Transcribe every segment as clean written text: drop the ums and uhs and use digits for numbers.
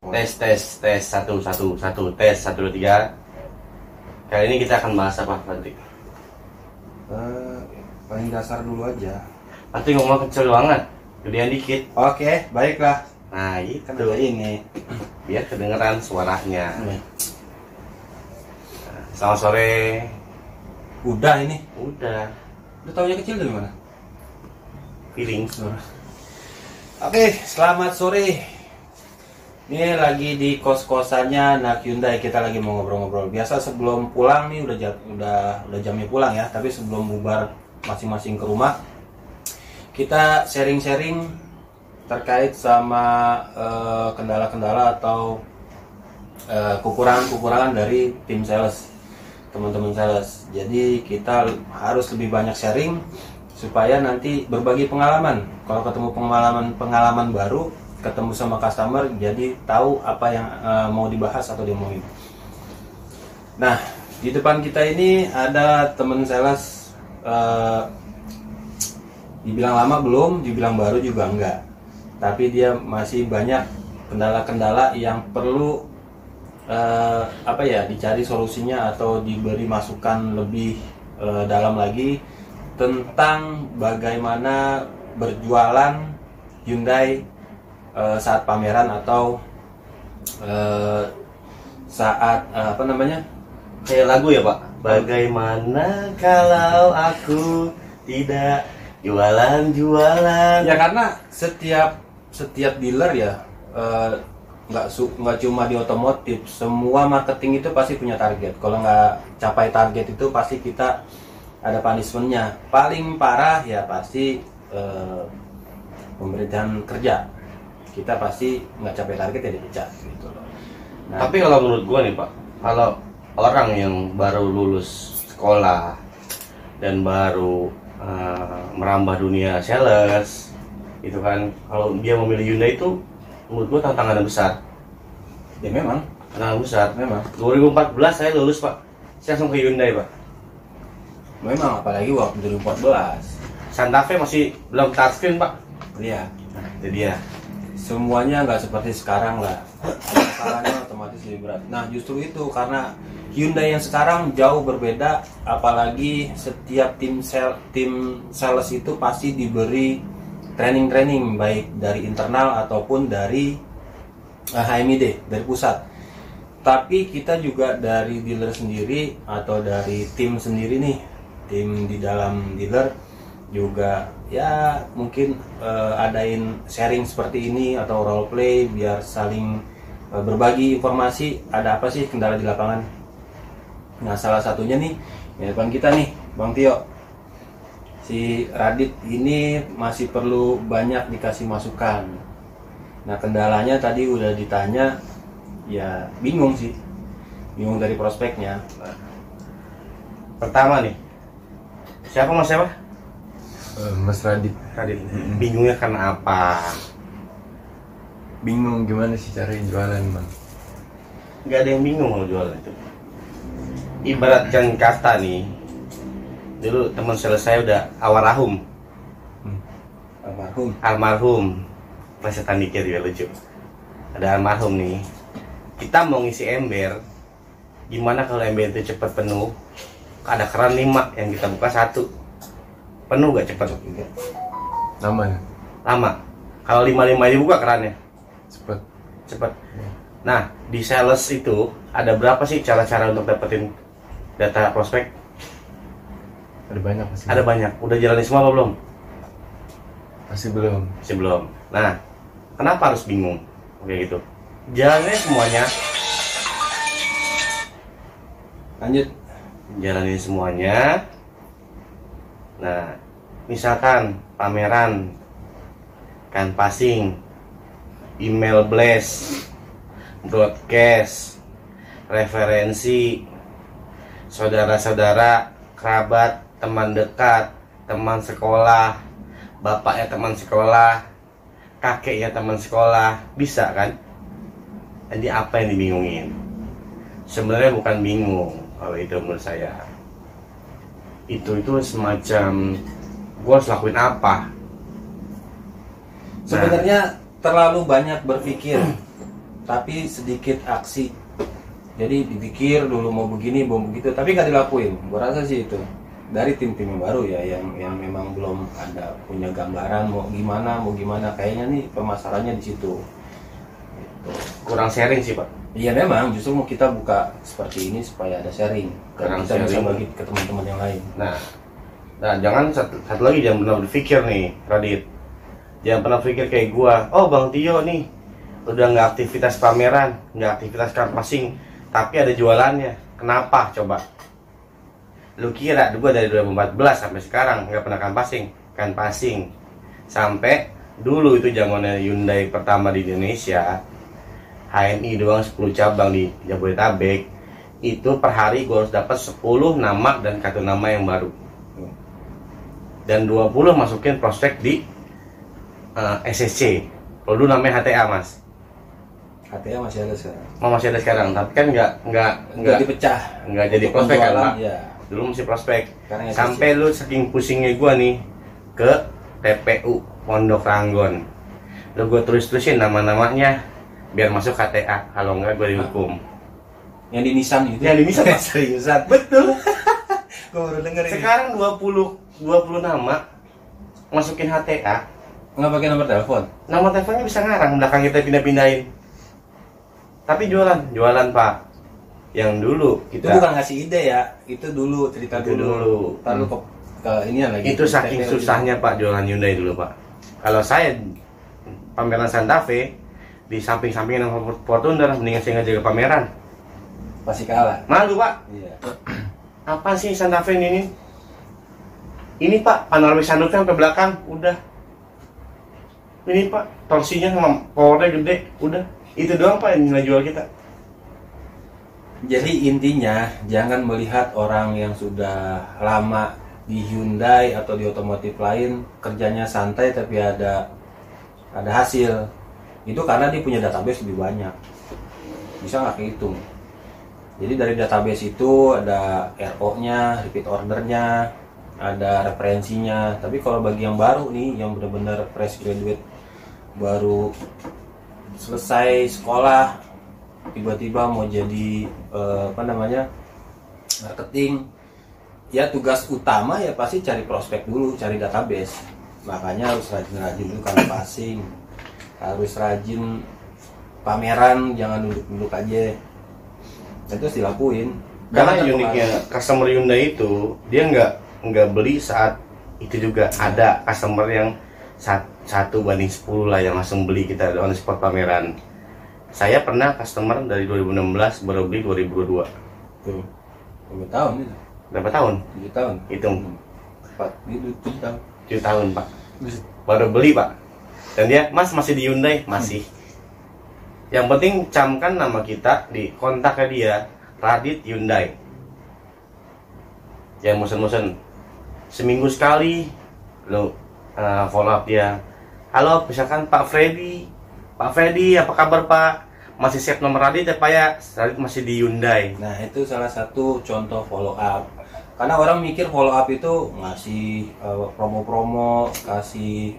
Tes satu tes 1 2 3. Kali ini kita akan bahas apa, Patrik? Paling dasar dulu aja. Patrik ngomong kecil banget, gedean dikit. Oke, baiklah. Nah itu Kan ada ini. biar kedengeran suaranya. Selamat sore. Udah ini. Udah. Lu taunya kecil dari mana? Feeling. Oke, selamat sore. Ini lagi di kos-kosannya Nak Hyundai, kita lagi mau ngobrol-ngobrol. Biasa sebelum pulang nih udah jamnya pulang ya, tapi sebelum bubar masing-masing ke rumah, kita sharing-sharing terkait sama kendala-kendala atau kekurangan-kekurangan dari tim sales, teman-teman sales. Jadi kita harus lebih banyak sharing supaya nanti berbagi pengalaman. Kalau ketemu pengalaman baru, ketemu sama customer, jadi tahu apa yang mau dibahas atau diomongin. Nah, di depan kita ini ada teman sales, dibilang lama belum, dibilang baru juga enggak. Tapi dia masih banyak kendala-kendala yang perlu dicari solusinya atau diberi masukan lebih dalam lagi tentang bagaimana berjualan Hyundai saat pameran atau saat Kayak lagu ya Pak. Bagaimana kalau aku tidak jualan. ya, karena setiap dealer ya nggak cuma di otomotif, semua marketing itu pasti punya target. Kalau nggak capai target itu pasti kita ada punishmentnya. Paling parah ya pasti pemberitaan kerja. Kita pasti nggak capai target ya dipecat gitu loh. Nah, Tapi kalau menurut gua nih Pak, kalau orang yang baru lulus sekolah dan baru merambah dunia sales, itu kan kalau dia memilih Hyundai itu menurut gua tantangan besar. ya memang Tantangan besar. memang 2014 saya lulus Pak, saya langsung ke Hyundai Pak. apalagi waktu 2014. Santa Fe masih belum touchscreen Pak. Lihat, Nah, itu dia. semuanya nggak seperti sekarang lah. Masalahnya otomatis lebih berat. Nah, justru itu karena Hyundai yang sekarang jauh berbeda, apalagi setiap tim sales itu pasti diberi training baik dari internal ataupun dari HMID, dari pusat. Tapi kita juga dari dealer sendiri atau dari tim sendiri nih, tim di dalam dealer juga ya mungkin adain sharing seperti ini atau role play biar saling berbagi informasi ada apa sih kendala di lapangan. Nah, salah satunya nih ya depan kita nih Bang Tio, si Radit ini masih perlu banyak dikasih masukan. Nah, kendalanya tadi udah ditanya, ya bingung dari prospeknya. Pertama nih, siapa mas siapa? Mas Radit. Bingungnya karena apa? Bingung gimana sih cara jualan, Bang? Nggak ada yang bingung kalau jualan itu. Ibaratkan kata nih, dulu teman sales saya udah almarhum. Almarhum. Plesetan dikit ya lucu. Ada almarhum nih. Kita mau ngisi ember. Gimana kalau ember itu cepat penuh? Ada keran 5 yang kita buka 1. Penuh gak cepat? Lama ya? Lama. Kalau 5 dibuka kerannya Cepet. Nah, di sales itu ada berapa sih cara-cara untuk dapetin data prospek? Ada banyak pasti. Ada banyak. Udah jalanin semua apa belum? Masih belum. Masih belum. Nah, kenapa harus bingung? Oke gitu. Jalanin semuanya. Lanjut. Jalanin semuanya. Nah, misalkan pameran, canvassing, email blast, broadcast, referensi, saudara-saudara, kerabat, teman dekat, teman sekolah, bapaknya teman sekolah, kakeknya teman sekolah, bisa kan? Jadi apa yang dibingungin? Sebenarnya bukan bingung kalau itu menurut saya. Itu semacam gue harus lakuin apa? Sebenarnya terlalu banyak berpikir tapi sedikit aksi. Jadi dipikir dulu mau begini, mau begitu, tapi nggak dilakuin. Gua rasa sih itu dari tim-tim yang baru ya, yang memang belum ada punya gambaran mau gimana. Kayaknya nih pemasarannya di situ. Gitu. Kurang sharing sih, Pak. Iya memang, justru mau kita buka seperti ini supaya ada sharing. Dan Kurang kita bisa sharing. bagi ke teman-teman yang lain. Nah, jangan satu lagi, jangan pernah berpikir nih, Radit. Jangan pernah berpikir kayak gua. Oh, Bang Tio nih udah nggak aktivitas pameran, nggak aktivitas canvassing, tapi ada jualannya. Kenapa? Coba. Lu kira gua dari 2014 sampai sekarang nggak pernah canvassing. Sampai dulu itu zamannya Hyundai pertama di Indonesia, HMI doang 10 cabang di Jabodetabek. Itu per hari gua harus dapat 10 nama dan kartu nama yang baru. Dan 20 masukin prospek di SSC. Kalau dulu namanya HTA, Mas. HTA masih ada sekarang. Masih ada sekarang, tapi kan Nggak dipecah. nggak jadi Untuk prospek kan, penjualan, Pak? ya. Dulu masih prospek. Sekarang SSC. Sampai lu saking pusingnya gua nih ke TPU Pondok Ranggon. Lu gua tulis-tulisin nama-namanya biar masuk HTA. Kalau enggak gua dihukum. Yang di Nissan itu. Yang di Nissan, Pak. Seriusan. Betul. Gue baru denger ini. Sekarang 20 nama masukin HTA. Nggak pakai nomor telepon. Nama teleponnya bisa ngarang, belakang kita pindah-pindahin. Tapi jualan Pak. Yang dulu Itu kita bukan ngasih ide ya, itu dulu cerita Itu dulu. Ntar lu ke ini lagi. itu saking TPU susahnya Pak jualan Hyundai dulu Pak. Kalau saya pameran Santa Fe di samping-sampingin sama Fortuner, mendingan saya ngejaga pameran. pasti kalah. Malu Pak. Iya. Apa sih Santa Fe ini? Ini Pak, panorama sunroofnya sampai belakang, udah. Ini Pak, torsinya sama powernya gede, udah. Itu doang Pak yang nilai jual kita. Jadi intinya jangan melihat orang yang sudah lama di Hyundai atau di otomotif lain kerjanya santai tapi ada hasil. Itu karena dia punya database lebih banyak. Bisa nggak kehitung. Jadi dari database itu ada RO-nya, repeat order-nya, ada referensinya. Tapi kalau bagi yang baru nih, yang benar-benar fresh graduate, baru selesai sekolah, tiba-tiba mau jadi marketing, ya tugas utama ya pasti cari prospek dulu, cari database. Makanya harus rajin-rajin dulu canvassing, harus rajin pameran, jangan duduk-duduk aja. Itu harus dilakuin. Karena uniknya customer Hyundai itu dia nggak beli saat itu juga. Ada customer yang 1:10 lah yang langsung beli kita on the spot pameran. Saya pernah customer dari 2016 baru beli 2022. Tuh, berapa tahun itu? Berapa tahun? 7 tahun. Hitung. 7 tahun. 7 tahun Pak. Baru beli Pak. Dan dia, Mas masih di Hyundai? Masih. Yang penting camkan nama kita di kontaknya dia, Radit Hyundai. Yang musen-musen seminggu sekali lo follow up dia. Halo, misalkan Pak Freddy, apa kabar Pak? Masih save nomor Radit ya Pak ya? Radit masih di Hyundai. Nah itu salah satu contoh follow up. Karena orang mikir follow up itu ngasih promo-promo, kasih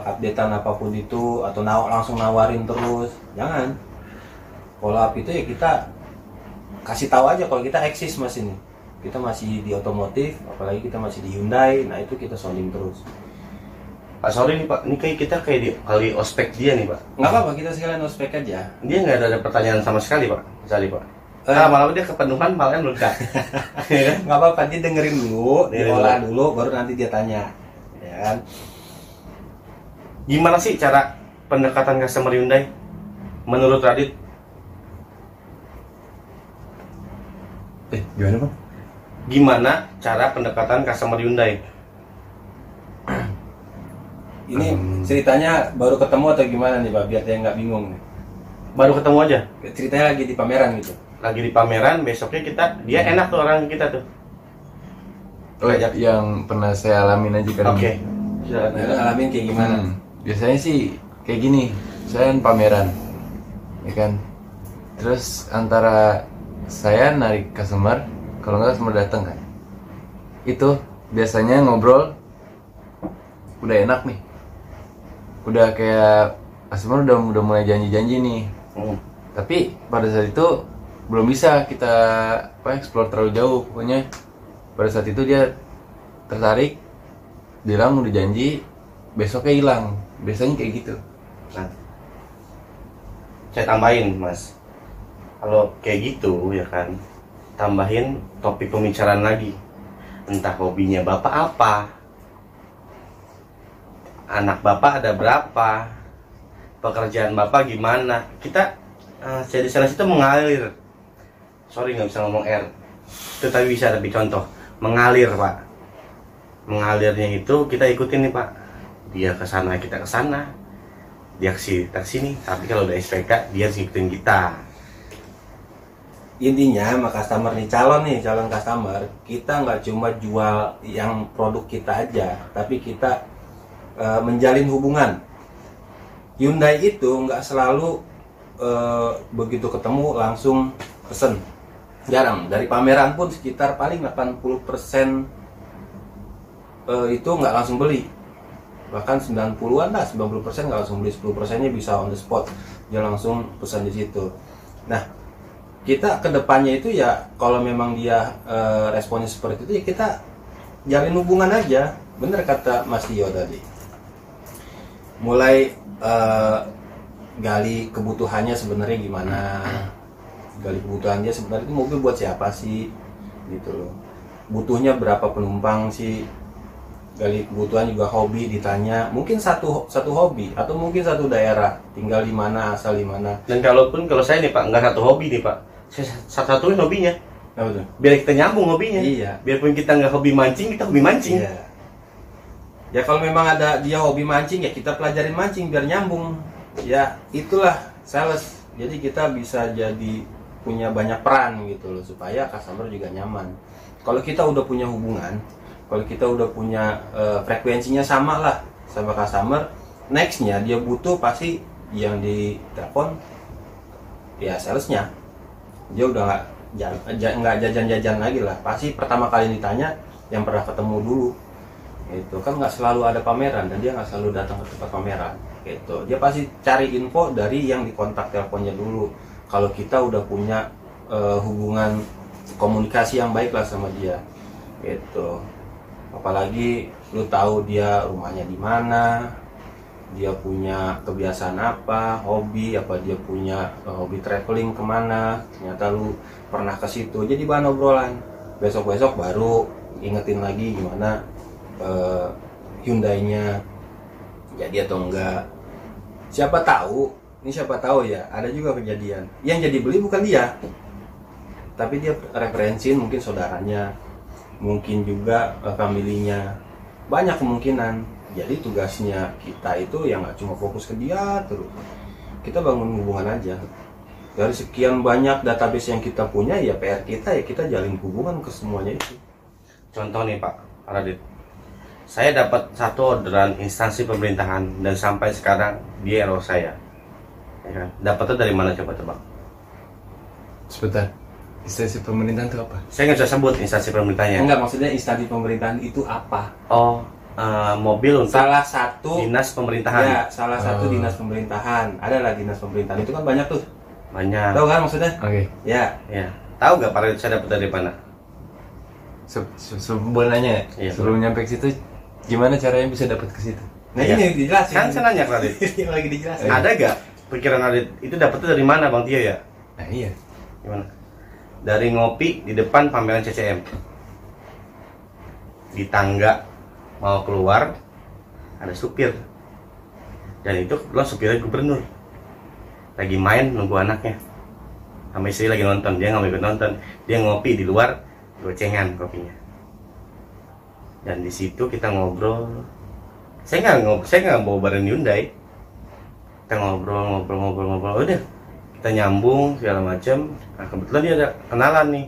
updatean apapun itu, atau langsung nawarin terus. Jangan. Follow up itu ya kita kasih tahu aja kalau kita eksis mas ini. Kita masih di otomotif, apalagi kita masih di Hyundai. Nah itu kita sounding terus. Pak sorry nih Pak, ini kayak kita kayak di kali ospek dia nih Pak. Nggak apa-apa, kita sekalian ospek aja. Dia nggak ada pertanyaan sama sekali Pak, misalnya Pak. Malah dia kepenuhan malah meledak. Nggak apa-apa, dia dengerin dulu, Dengerin diolah dulu, baru nanti dia tanya. Ya kan? Gimana sih cara pendekatan customer Hyundai menurut Radit? Gimana Bang? Gimana cara pendekatan customer Hyundai? Ini ceritanya baru ketemu atau gimana nih Pak, biar dia nggak bingung nih. Baru ketemu aja, Ceritanya lagi di pameran gitu. lagi di pameran, besoknya dia enak tuh orang kita tuh. Oh, yang pernah saya alamin aja kali Oke. ini. Nah, alamin kayak gimana? Biasanya sih kayak gini, saya kan pameran, ya kan. Terus antara saya narik customer, kalau nggak customer datang kan, itu biasanya ngobrol, udah enak nih, udah kayak customer udah mulai janji-janji nih. Tapi pada saat itu belum bisa kita explore terlalu jauh. Pokoknya pada saat itu dia tertarik, bilang udah janji, besoknya hilang. Biasanya kayak gitu. Nah, saya tambahin mas, kalau kayak gitu ya kan, tambahin topik pembicaraan lagi. Entah hobinya bapak apa, anak bapak ada berapa, pekerjaan bapak gimana. Kita jadi sales itu mengalir. Sorry nggak bisa ngomong R, itu tapi bisa, tapi contoh mengalir pak. Mengalirnya itu kita ikutin nih pak, dia ke sana kita ke sana, dia ke sini. Tapi kalau udah SPK dia harus ngikutin kita. Intinya sama customer nih, calon customer, kita nggak cuma jual yang produk kita aja, tapi kita menjalin hubungan. Hyundai itu nggak selalu begitu ketemu langsung pesen, jarang. Dari pameran pun sekitar paling 80% itu nggak langsung beli, bahkan 90-an lah, 90% nggak langsung beli, 10%-nya bisa on the spot, dia langsung pesan di situ. Nah, kita kedepannya itu ya kalau memang dia responnya seperti itu ya kita jalin hubungan aja. Bener kata Mas Tio tadi, mulai gali kebutuhannya sebenarnya gimana, gali kebutuhan dia sebenarnya itu mobil buat siapa sih gitu loh, butuhnya berapa penumpang sih, gali kebutuhan juga, hobi ditanya, mungkin satu hobi atau mungkin satu daerah, tinggal di mana, asal di mana. Dan kalau saya nih pak, nggak satu hobi nih pak, saya satu-satuin hobinya. Apa tuh? Biar kita nyambung hobinya. Iya. Biarpun kita nggak hobi mancing, kita hobi mancing. Iya. Ya kalau memang ada dia hobi mancing ya kita pelajarin mancing biar nyambung. Ya itulah sales. Jadi kita bisa jadi punya banyak peran gitu loh supaya customer juga nyaman. Kalau kita udah punya hubungan, kalau kita udah punya frekuensinya sama lah sama customer, nextnya dia butuh pasti yang di telepon ya salesnya. Dia udah nggak jajan-jajan lagi lah, pasti pertama kali ditanya yang pernah ketemu dulu. Itu kan nggak selalu ada pameran dan dia nggak selalu datang ke tempat pameran gitu. Dia pasti cari info dari yang dikontak teleponnya dulu. Kalau kita udah punya hubungan komunikasi yang baik lah sama dia gitu. Apalagi lu tahu dia rumahnya di mana, dia punya kebiasaan apa, hobi apa, dia punya hobi traveling kemana, ternyata lu pernah ke situ, jadi bahan obrolan. Besok baru ingetin lagi gimana Hyundai-nya jadi atau enggak. Siapa tahu ya, ada juga kejadian yang jadi beli bukan dia, tapi dia referensiin mungkin saudaranya, mungkin juga familinya, banyak kemungkinan. Jadi tugasnya kita itu ya nggak cuma fokus ke dia terus, kita bangun hubungan aja. Dari sekian banyak database yang kita punya ya PR kita ya kita jalin hubungan ke semuanya itu. Contoh nih Pak Radit, saya dapat satu orderan instansi pemerintahan dan sampai sekarang dia RO saya, ya kan? Dapatnya dari mana coba tebak? Sebentar, instansi pemerintahan itu apa? Saya nggak bisa sebut instansi pemerintahnya. Enggak, maksudnya instansi pemerintahan itu apa? Oh, mobil untuk salah satu dinas pemerintahan. Ya, salah satu dinas pemerintahan. Ada lah dinas pemerintahan itu kan banyak tuh. Banyak. Tahu kan maksudnya? Oke. Ya. Ya. Tahu nggak Pak Radit saya dapat dari mana? Sebelum nanya, Iya, sebelum nyampe ke situ, gimana caranya bisa dapat ke situ? Nah Iya. ini dijelasin. Kan saya nanya ke Radit. Ini lagi dijelasin. Ada gak pikiran Radit itu dapetnya dari mana Bang Tio ya? Nah iya. Gimana? Dari ngopi di depan pameran CCM. Di tangga mau keluar ada supir. Dan itu kebetulan supirnya gubernur. Lagi main nunggu anaknya. Sama istri lagi nonton, dia nggak mau ikut nonton. Dia ngopi di luar, gocengan kopinya. Dan di situ kita ngobrol. Saya nggak bawa bareng Hyundai. Kita ngobrol, udah kita nyambung segala macam. Nah, kebetulan dia ada kenalan nih,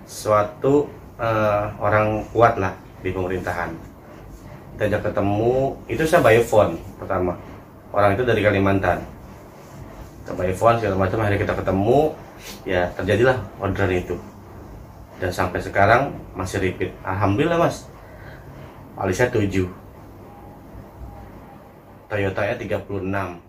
suatu orang kuat lah di pemerintahan. Kita ajak ketemu, itu saya by phone pertama. Orang itu dari Kalimantan. Kita by phone segala macam, akhirnya kita ketemu, ya terjadilah orderan itu. Dan sampai sekarang masih repeat. Alhamdulillah Mas. Alisnya 7. Toyota-nya 36.